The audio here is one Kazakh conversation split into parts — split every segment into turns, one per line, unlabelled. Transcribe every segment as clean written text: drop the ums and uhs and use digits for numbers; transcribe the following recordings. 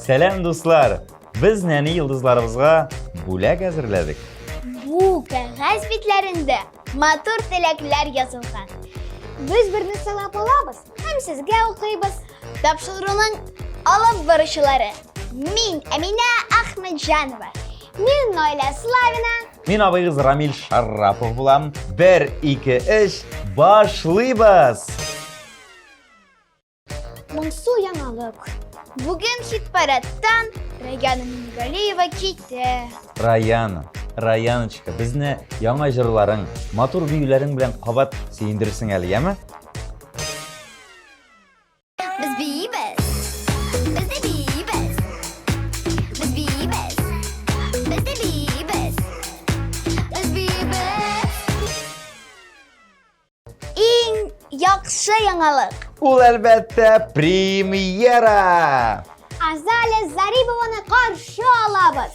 Selam dostlar. Biz neni yıldızlarımızga bulak hazırladık.
Bu kağıt bitlerinde matır tilekler yazılgan. Biz birini salap olabız, hem sizge okuyubuz. Tapşırığının alıp varışları. Min Emine Ahmetcanova. Min Noyla Slavina.
Min abıyız Ramil Şarrapov bulam. 1, 2, 3, başlayız.
Monsu yanılık. Bugün hitparattan Rayana Mingaliyeva gitti.
Rayanочка, bizni yangi jırlaring, motor büyülerin bilen qabat seyindirsin әлiyemi?
Biz biyibiz. Biz de biyibiz. Biz biyibiz. Biz de biyibiz. Biz biyibiz. En yaxşı yanılık.
Ul elbette premyera.
Azale Zaribova'nı karşı alabız.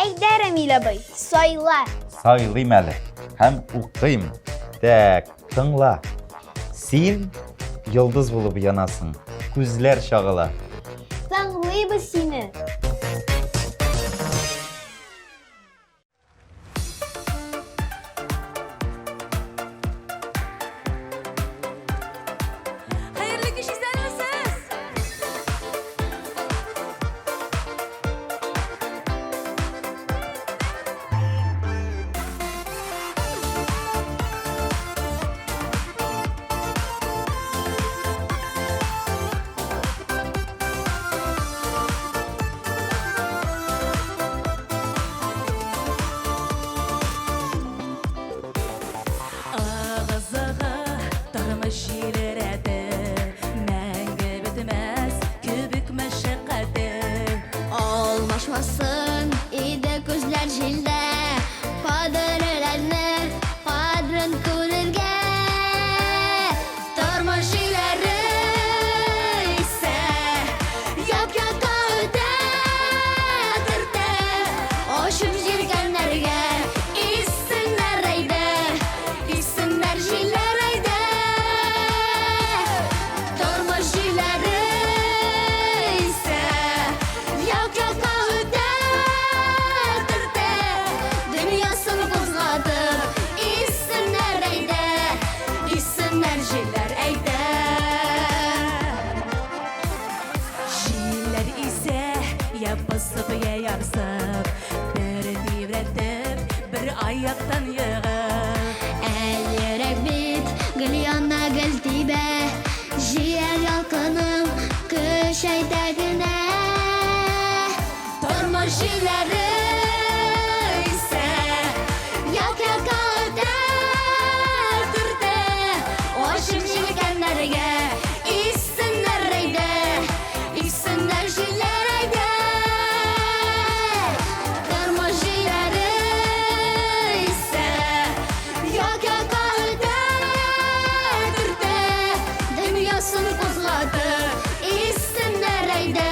Eyderim ile bey, sayla.
Saylayım әлі, hem uqayım. Так, tınla. Sen yıldız bulup yanasın, күзләр şağıla.
Tanglıyız seni.
Hayırlı kış izlenmesiz.
olmasın, ide gözler jilde. Padırlarını, padrın kururge. Tormojileri ise yok öte tırte. Oşup jirgenlerge isimler eyde, isimler jiller eyde. Tormojileri ise yok öte tırte. Dünyasını bozladık isimler eyde, isimler jiller eyde.
Şiirler ise ya basıp ya yarsıp, bir divretip bir ayaktan yığıp.
El yürek bit, gül yana gül tibe. Ciğer yalkınım kış etekine. Tormojileri ise yak yaka öte tırte. Oşuk jilgenlerge isimler eyde, isimler jiller eyde. Tormojileri ise yak yaka öte tırte. Dünyasını bozladı isimler eyde,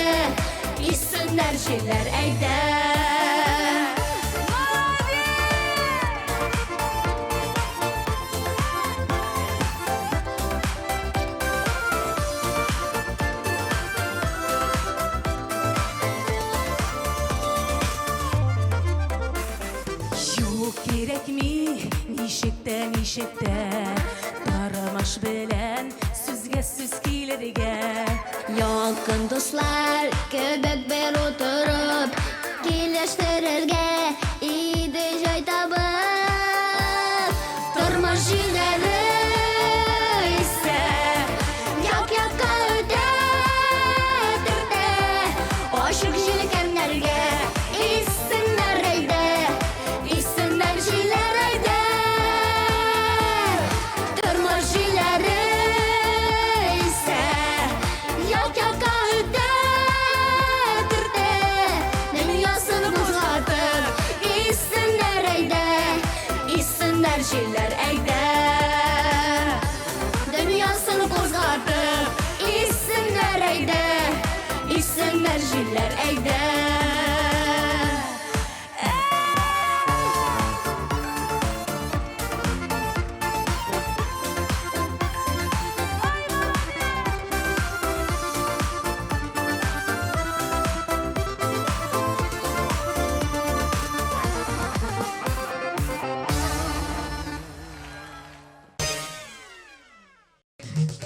isimler jiller eyde.
Yok gerek mi nişikte Taramaş bilen süzge süz kilerge.
Yakın dostlar köbek bir oturup Kileştirirge iyiydi joy tabıp. Tormojileri ise yak yaka öte tırte. Oşuk jilgenlerge isimler eyde, isimler jiller eyde. Tormojileri ise yak yaka öte tırte. Dünyasını bozladık isimler eyde, isimler jiller eyde. Dünyasını bozladık isimler eyde, isimler jiller eyde.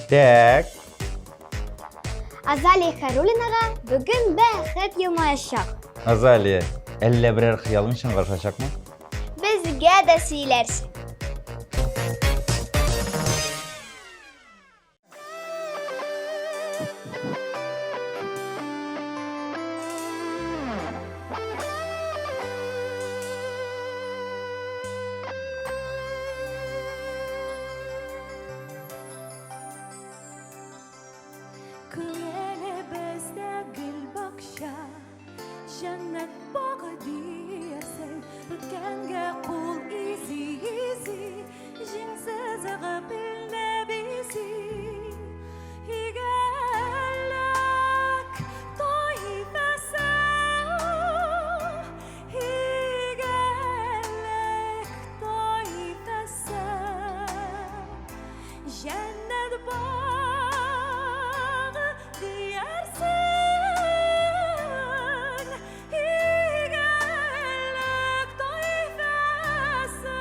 Tek.
Azali Karolinaga bugün bähet yılmayacak.
Azaliye, elle birer hıyalın için karşılaşacak mı?
Bizge de silersin.
Kıyele bezde gül bakşa, cennet bağı diyersen. Rütkenge kul izi, jinsiz gıbil nebisi. Higelek taifese, higelek taifese. Cennet bağı diyersin, higelek taifese.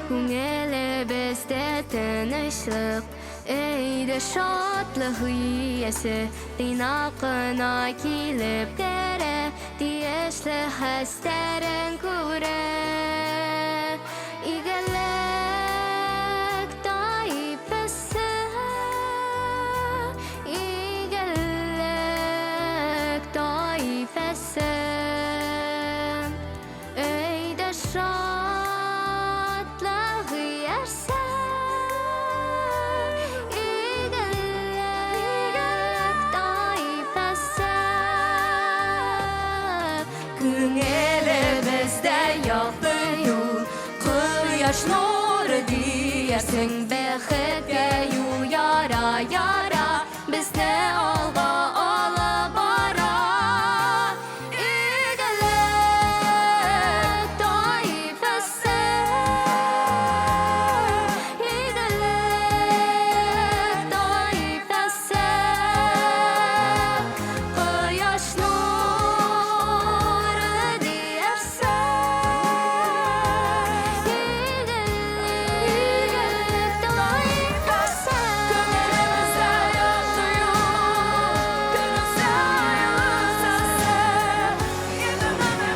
Күңеле бездә тынычлык, өйдә шатлык иясе, тыйнакына килеп керә, тиешле хәстәрен күрә. Игелек таифасы, игелек таифасы, өйдә шатлык иясе.
Кояш нуры дiyersin
Бәхеткә юл яра безне алга алып бара. Игелек таифасы, игелек таифасы, кояш нуры дiyersin. Игелек таифасы,
Күңелемездә яшыю, күнүсә юсасы, Йөзүмәмә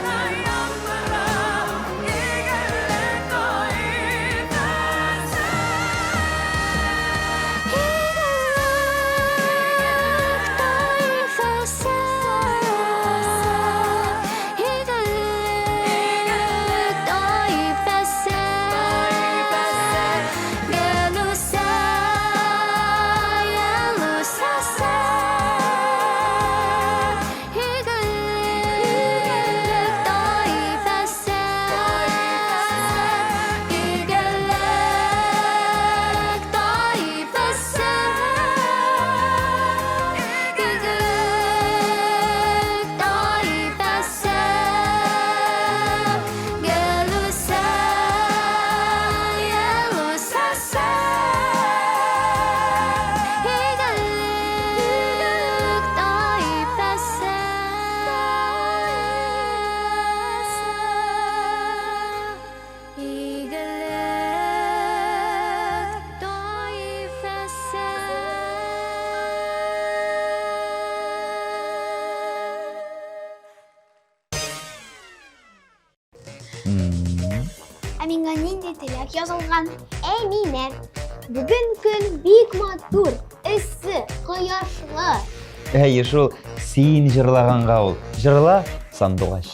яндыра, игелек таифасы.
Әминға нинди теләк язылган? Әминә, бүген көн бик матур, эссе, кояшлы.
Әйе шул, син жырлағанға ул. Жырла, сандуғаш.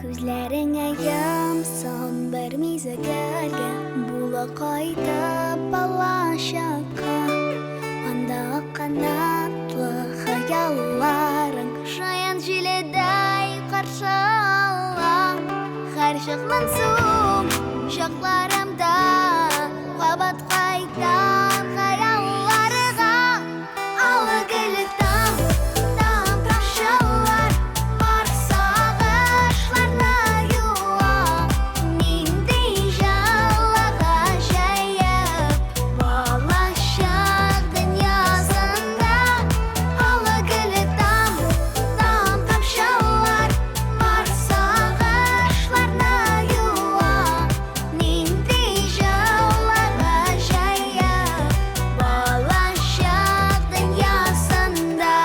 Күзләреңә ямсан бер мизгелгә, була кайтып балачакка. Анда канатлы хыялларың шаян җиледәй каршы ала. Һәр чакнан соң чакларымда кабат кайтам хыялларга. Аллы гөле там тамшалар, бар сагышларны юа. Нинди җылы гаҗәеп балачак дөньясында. Аллы гөле там тамшалар, бар сагышларны юа. Нинди җылы гаҗәеп балачак дөньясында.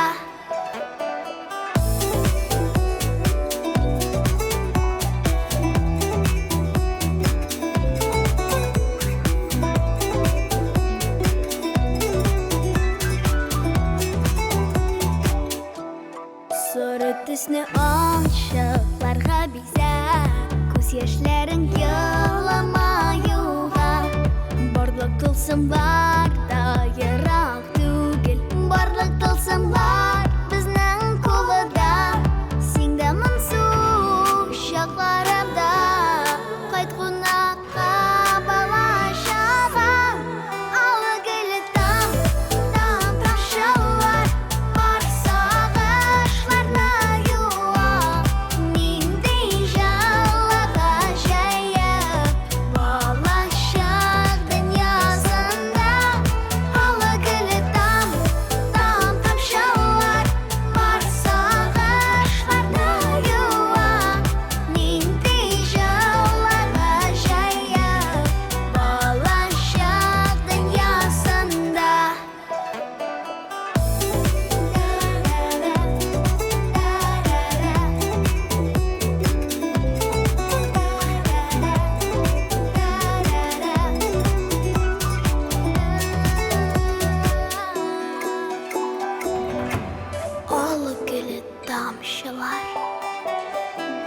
Сары төсне ачыкларга бизәп, күз яшьләрең еламаюга. Барлык тылсымлар да ерак түгел, барлык тылсымлар безнең кулыда. Син дә моңсу чакларымда, кайт кунакка балачага. Аллы гөле там тамшалар, бар сагышларны юа. Нинди җылы гаҗәеп балачак дөньясында.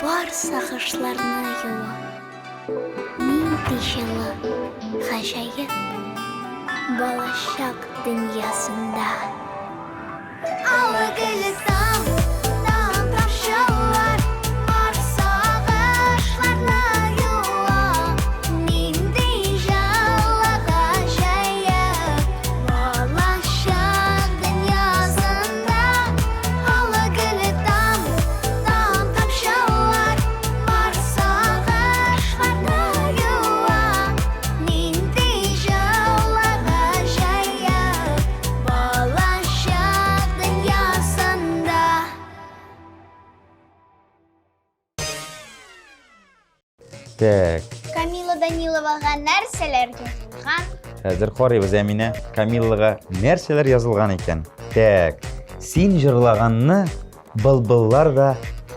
бар сағышларына юа. Нинди жылы, ғажайып болашақ дүниясында. Алгылы там тамшылар, бар сағышларына юа. Нинди жылы, ғажайып болашақ дүниясында. Алгылы там тамшылар, бар сағышларына юа. Нинди жылы, ғажайып болашақ дүниясында.
Так,
Камила Даниловаға нәрселерге ған?
қазір қарайбыз Әмина. Камиллаға нәрселер жазылған екен. Так, сен жырлағанны бұлбұллар да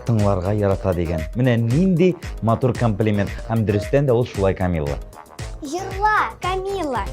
тыңларға ярата деген. Міне нинди матур комплимент. Һәм дөрестән дә ул шулай, Камилла.
Жырла, Камила.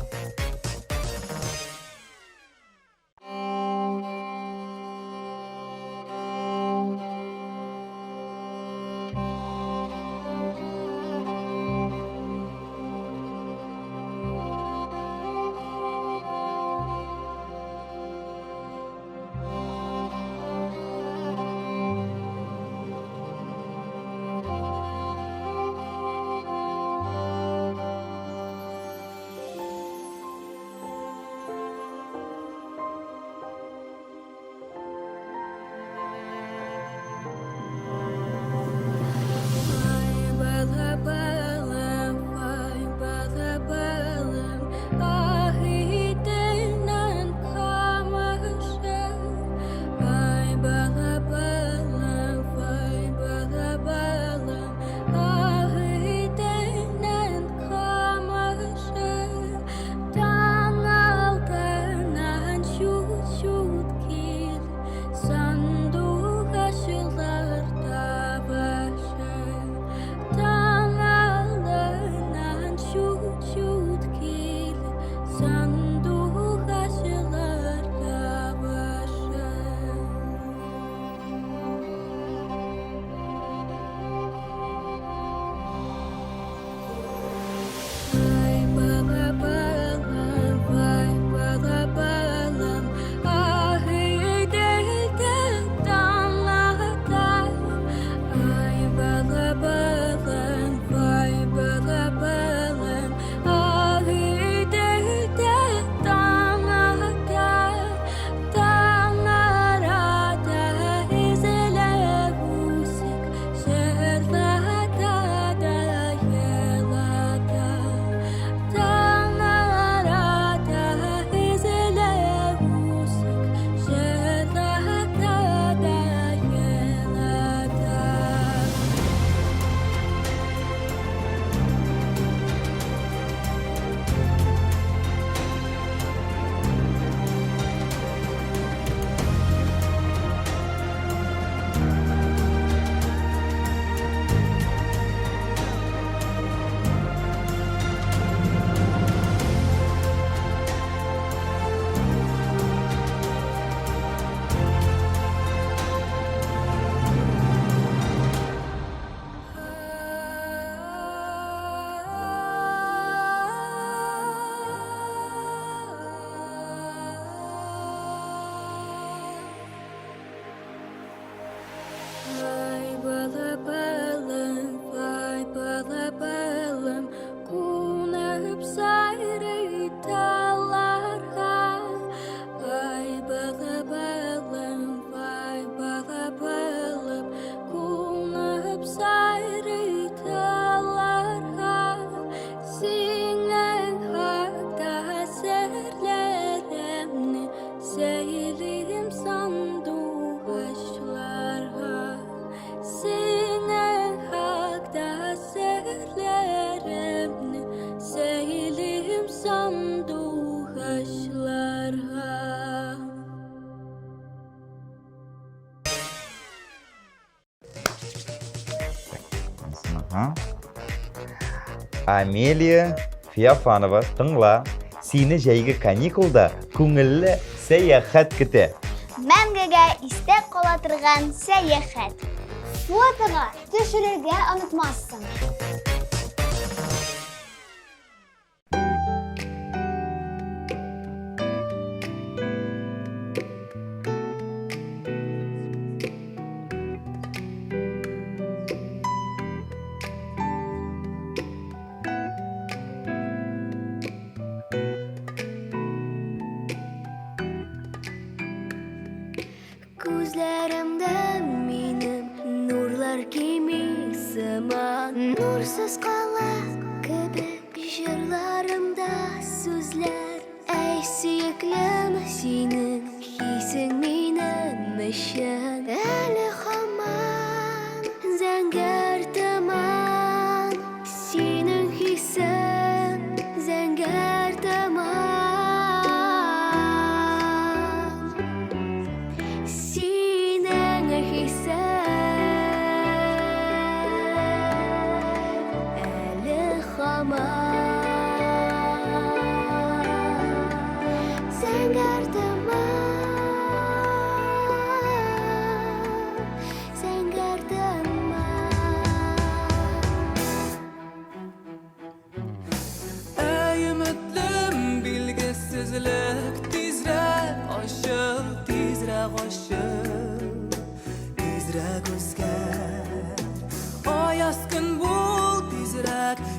Амелия Феофанова, тыңла. Сине жәйгі каникулда күңілі сәяхат көтә.
Мәңгегә истә кала торган сәяхәт. Fotoga düşürürge unutmazsın.
Gözlerimden benim nurlar kimi zaman nursuz kalan gibi jırlarımda sözler ey süyüklüm senin hisin benim işin eli haman zengər taman senin hisin zengər taman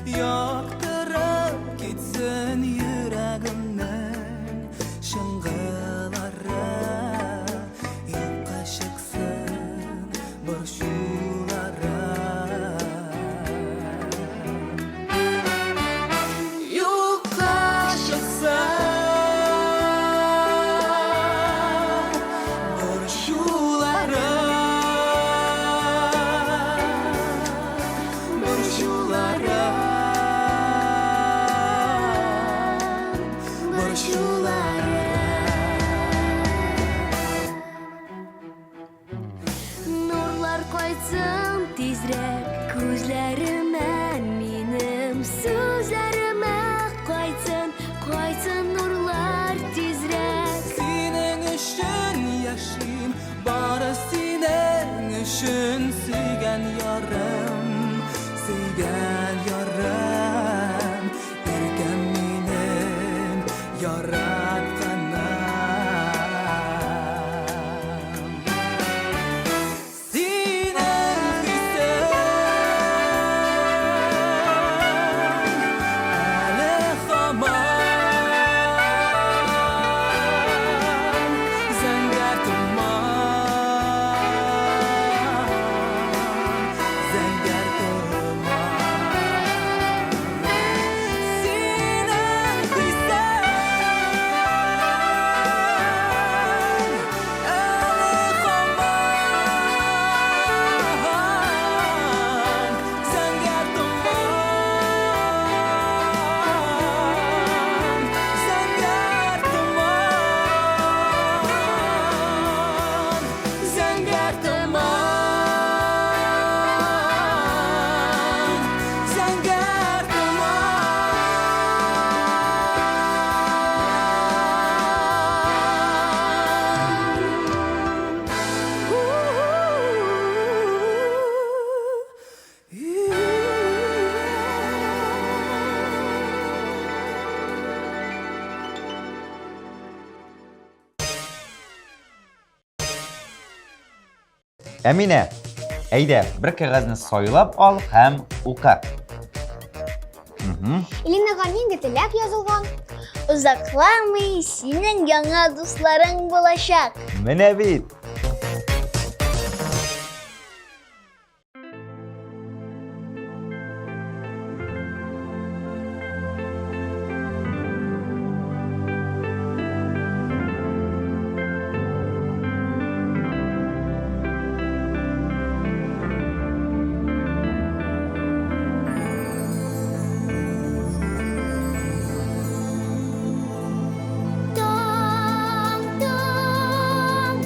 Yaktırıp gitsin yüreğimden şıngılara yokka çıksın burşulara yokka çıksın burşulara
Nurlar koysun tezrek gözlerime benim sözlerime koysun nurlar tezrek
Senin için yaşayayım bari senin için sevgen yarım erken benim yaratkanım
Emine, eyde bir kağıdını soyulab al hem oku.
Eline kanin getilep yazılgan. Uzaklamay senin yana dostların bulaşak.
Mene bit.
Dong dong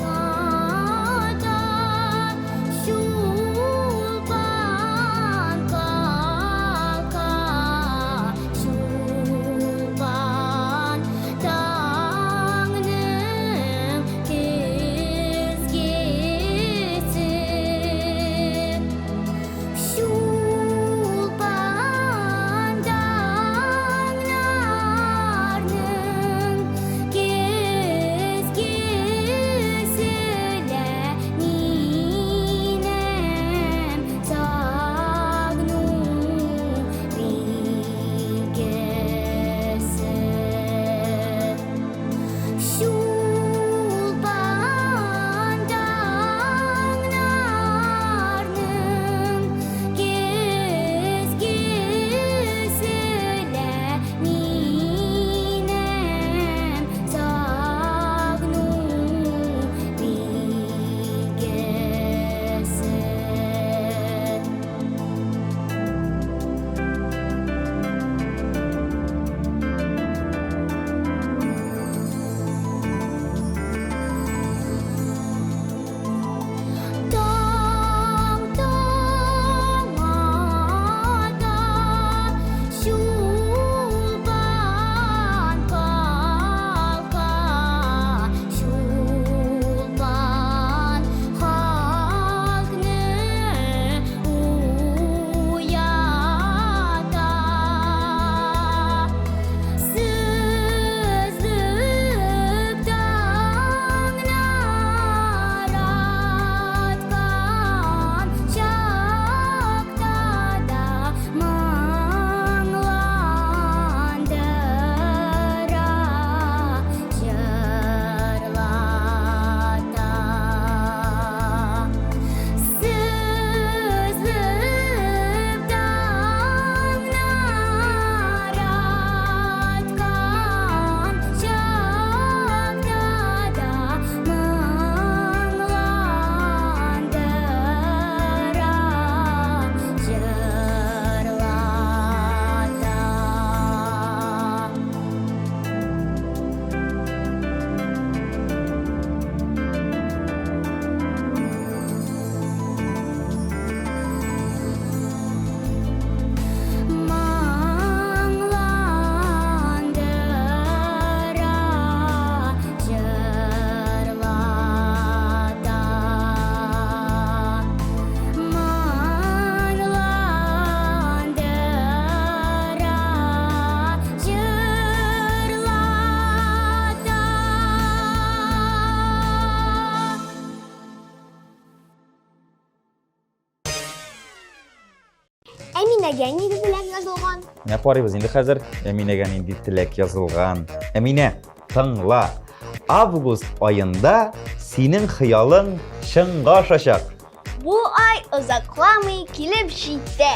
Әминәгә нинди теләк язылган?
Менә карыйбыз инде хәзер Әминәгә нинди теләк язылган. Әминә, тыңла. Август айында синең хыялың чынга ашачак.
Бу ай озакламый килеп җитте.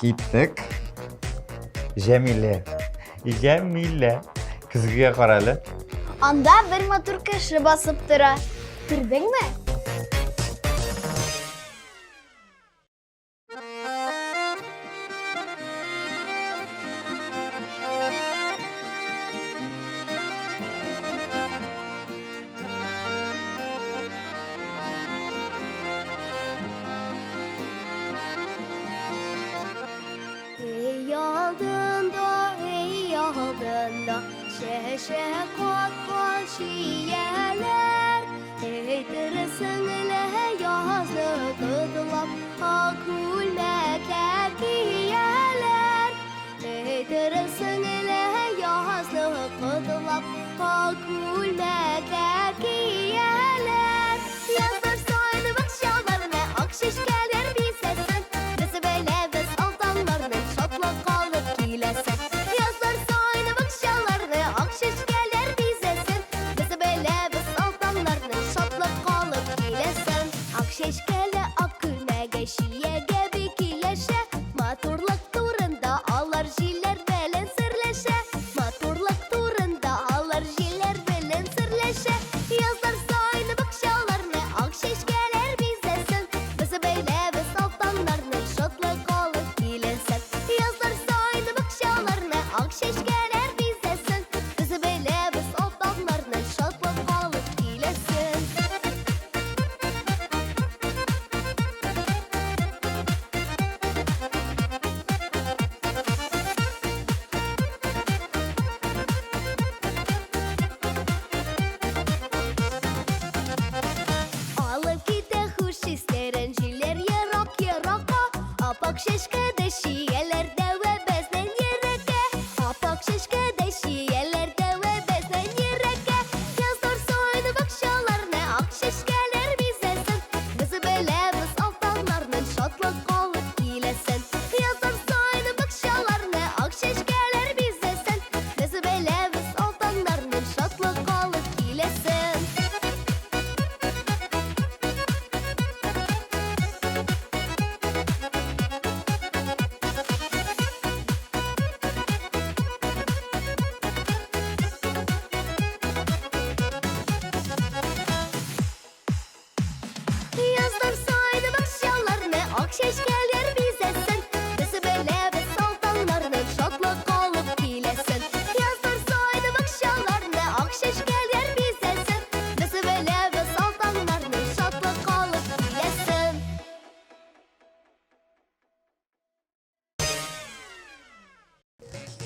Gittik. Cemile. Cemile. Kızgıya karalı.
Анда бер матур кеше басып тора. Күрдеңме?
Ey aldığında şeşe kokon şiyeler Eytirsinle yazı kıdılap akul mekekiyeler Eytirsinle yazı kıdılap akul mekekiyeler Yazlar soylu bakşalarına akşişkeler bizesin Bizi böyle biz altanlarının şatla kalıp gilesin Yazlar soylu bakşalarına akşişkeler bizesin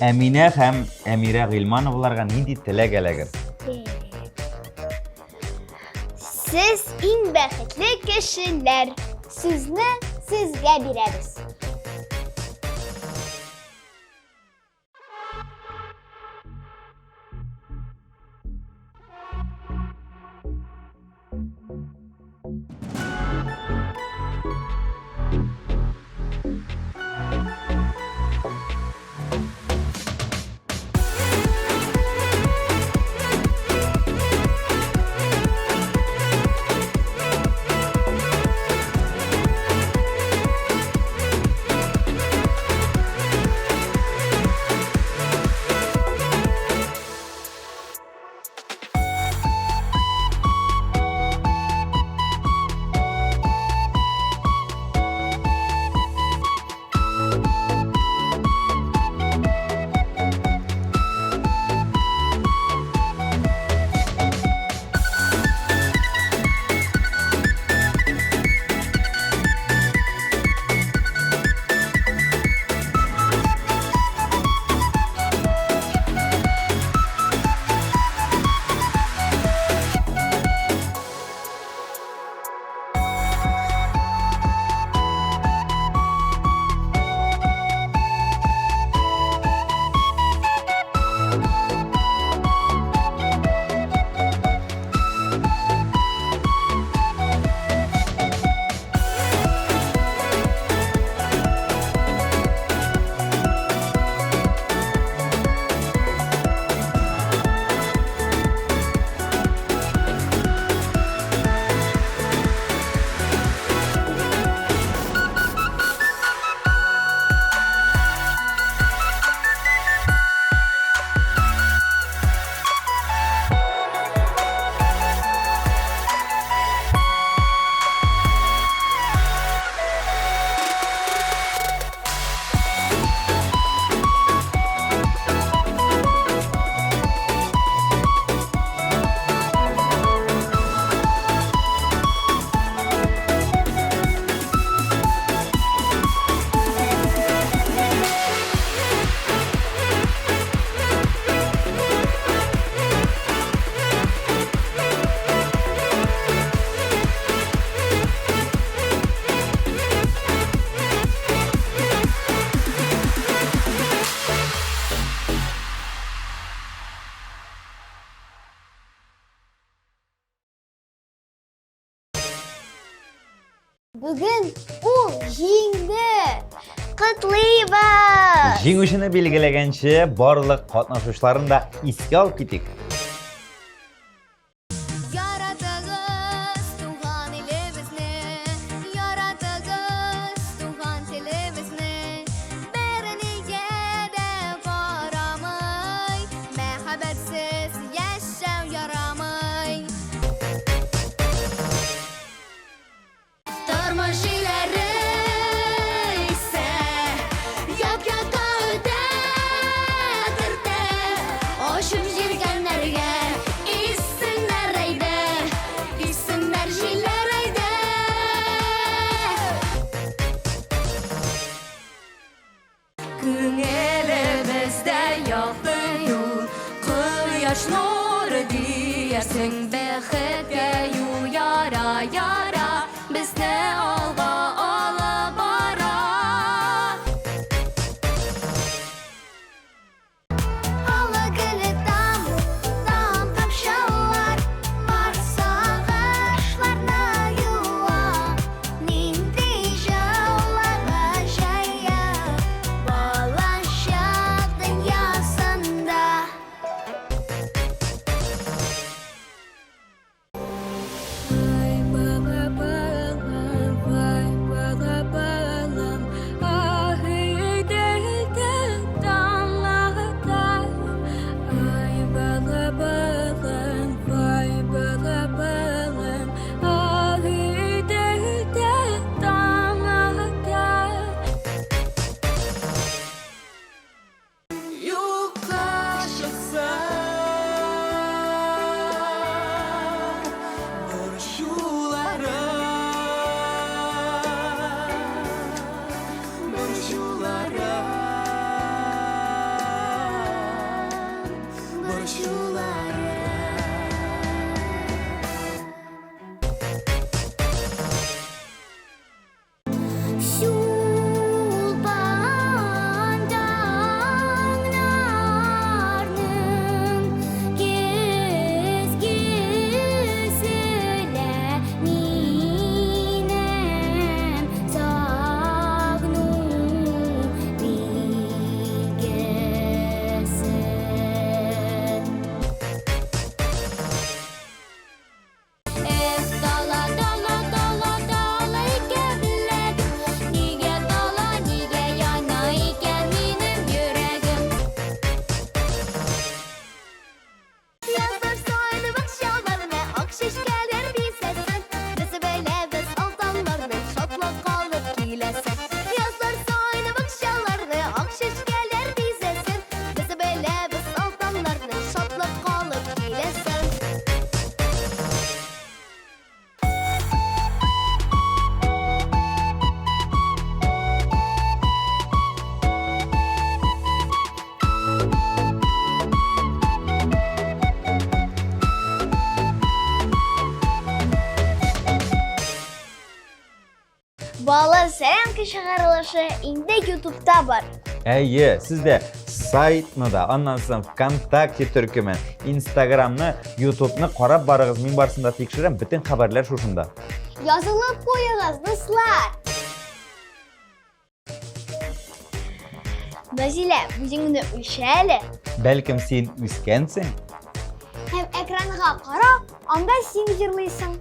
Әминә һәм Әмирә Гыйлмановларга нинди теләк эләгер?
Siz иң бәхетле кешеләр. Сезне сезгә бирәбез. Бүген ул җиңде. Котлыйбыз.
Җиңүчене билгеләгәнче барлык катнашучыларны да искә алып китик.
Яратыгыз туган илебезне, яратыгыз туган телебезне. Бернигә дә карамый, мәхәббәтсез яшәү ярамый. Тормыш җилләре исә як-якка үтә, төртә. Ошып җиргәннәргә исеннәр әйдә, исеннәр җилләр әйдә.
Күңелебездә якты юл, кояш нуры диярсең, бәхеткә юл яра, яра, безне алга алып бара.
Ала гөле там, там тамчылар, бар сагышларны юа. Нинди җылыга җая, балачак дөньясында. Ай, бала
Балалы Солянка шығарылышы инде YouTube'da бар.
Әйе, сізде сайтны да, аннан соң ВКонтакте түркімен, Инстаграмны, Ютубны қарап барығыз, мен барсында текшірем, бүтін хабарлар шушында.
Yazılып қойыңыз, достар. Назилә, өзіңді үлшәлі.
Бәлкім сен үскенсің?
Һәм экранға қара, анда сен жырлайсың.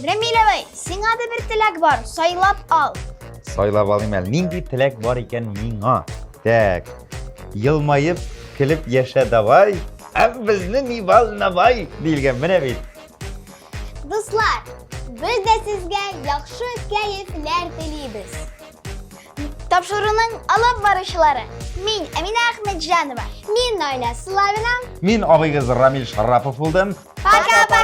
Ремилә бай, сиңа да бер теләк бар, сайлап ал.
Сайлап алайым әлі. Нинди тілек бар екен миңа? Так, йылмайып, күліп яша давай, бізді нивал навай дейілген міне бейт.
Дуслар, біз де сізге яхшы кәйефләр телибез. Тапшыруның алып барышылары. Мин Әминә Әхмәтҗанова. Мин Найля Славина.
Мин абыйгыз Рамил Шарапов булдым.
Пока-пока.